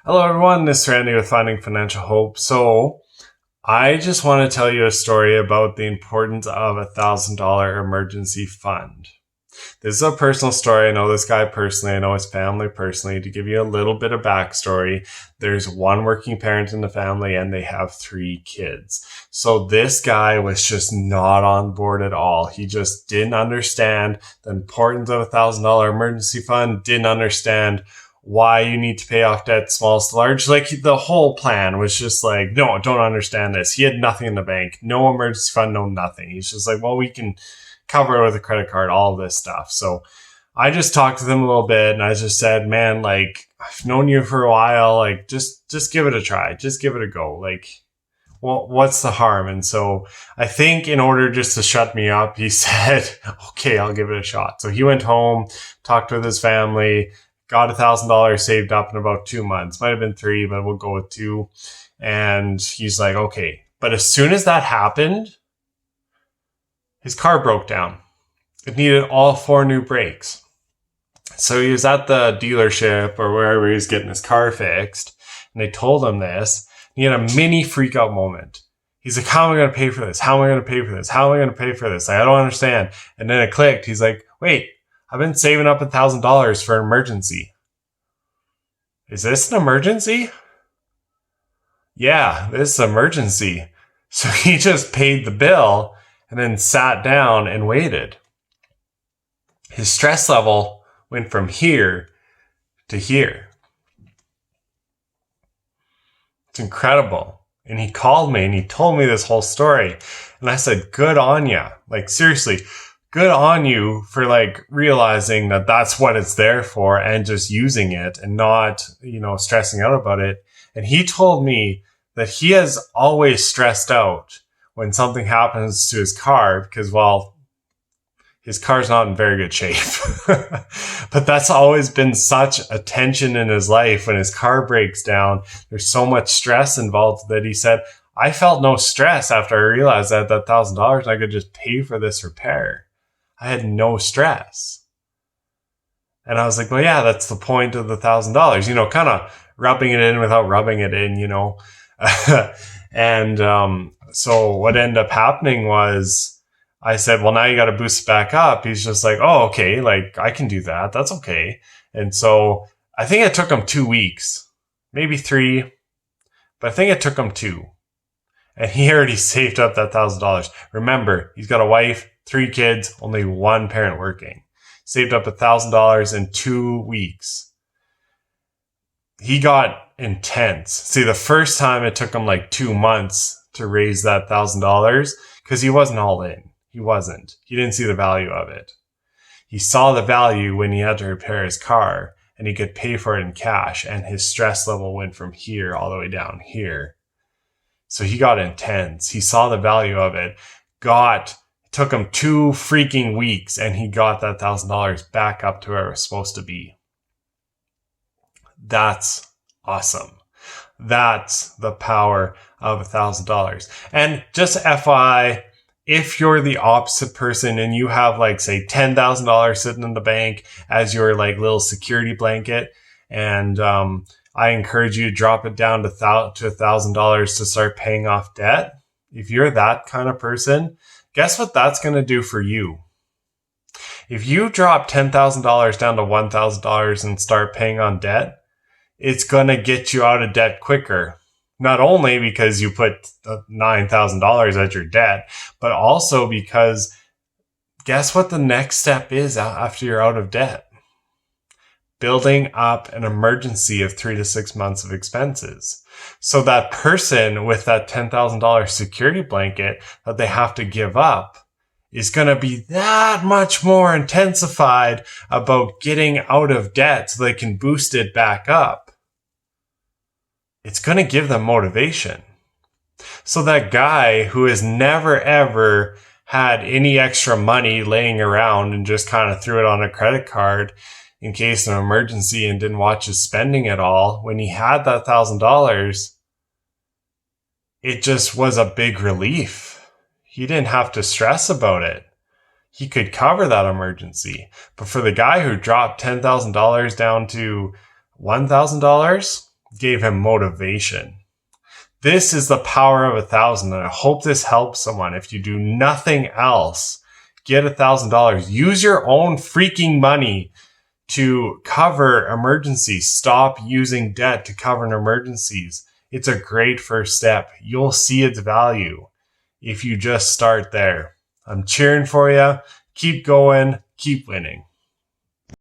Hello, everyone. This is Randy with Finding Financial Hope. I just want to tell you a story about the importance of $1,000 emergency fund. This is a personal story. I know this guy personally. I know his family personally. To give you a little bit of backstory, there's one working parent in the family and they have 3 kids. So this guy was just not on board at all. He just didn't understand the importance of $1,000 emergency fund, didn't understand why you need to pay off debt smallest to large. Like the whole plan was just like, no, don't understand this. He had nothing in the bank, no emergency fund, no nothing. He's just like, well, we can cover it with a credit card, all of this stuff. So I just talked to them a little bit and I just said, man, like I've known you for a while. Like just give it a try. Just give it a go. Like, well, what's the harm? And so I think in order just to shut me up, he said, okay, I'll give it a shot. So he went home, talked with his family, got $1,000 saved up in about 2 months. Might have been 3, but we'll go with 2. And he's like, okay. But as soon as that happened, his car broke down. It needed all 4 new brakes. So he was at the dealership or wherever he was getting his car fixed. And they told him this. He had a mini freak out moment. He's like, how am I going to pay for this? How am I going to pay for this? How am I going to pay for this? Like, I don't understand. And then it clicked. He's like, wait, I've been saving up $1,000 for an emergency. Is this an emergency? Yeah, this is an emergency. So he just paid the bill and then sat down and waited. His stress level went from here to here. It's incredible. And he called me and he told me this whole story. And I said, good on ya. Like, seriously, good on you for like realizing that that's what it's there for and just using it and not, stressing out about it. And he told me that he has always stressed out when something happens to his car because, well, his car's not in very good shape. But that's always been such a tension in his life. When his car breaks down, there's so much stress involved that he said, I felt no stress after I realized that $1,000 I could just pay for this repair. I had no stress. And I was like, well, yeah, that's the point of the $1,000, kind of rubbing it in without rubbing it in, And so what ended up happening was I said, well, now you got to boost it back up. He's just like, oh, okay, like I can do that. That's okay. And so I think it took him 2 weeks, maybe 3, but I think it took him 2. And he already saved up that $1,000. Remember, he's got a wife, 3 kids, only 1 parent working. Saved up $1,000 in 2 weeks. He got intense. See, the first time it took him like 2 months to raise that $1,000 because he wasn't all in. He wasn't. He didn't see the value of it. He saw the value when he had to repair his car and he could pay for it in cash, and his stress level went from here all the way down here. So he got intense. He saw the value of it. Took him 2 freaking weeks and he got that $1,000 back up to where it was supposed to be. That's awesome. That's the power of $1,000. And just FYI, if you're the opposite person and you have like, say, $10,000 sitting in the bank as your like little security blanket, and I encourage you to drop it down to $1,000 to start paying off debt. If you're that kind of person, guess what that's going to do for you? If you drop $10,000 down to $1,000 and start paying on debt, it's going to get you out of debt quicker. Not only because you put $9,000 as your debt, but also because guess what the next step is after you're out of debt? Building up an emergency of 3 to 6 months of expenses. So that person with that $10,000 security blanket that they have to give up is going to be that much more intensified about getting out of debt so they can boost it back up. It's going to give them motivation. So that guy who has never ever had any extra money laying around and just kind of threw it on a credit card in case of an emergency and didn't watch his spending at all, when he had that $1,000, it just was a big relief. He didn't have to stress about it. He could cover that emergency. But for the guy who dropped $10,000 down to $1,000, gave him motivation. This is the power of 1,000, and I hope this helps someone. If you do nothing else, get $1,000. Use your own freaking money to cover emergencies. Stop using debt to cover emergencies. It's a great first step. You'll see its value if you just start there. I'm cheering for you. Keep going. Keep winning.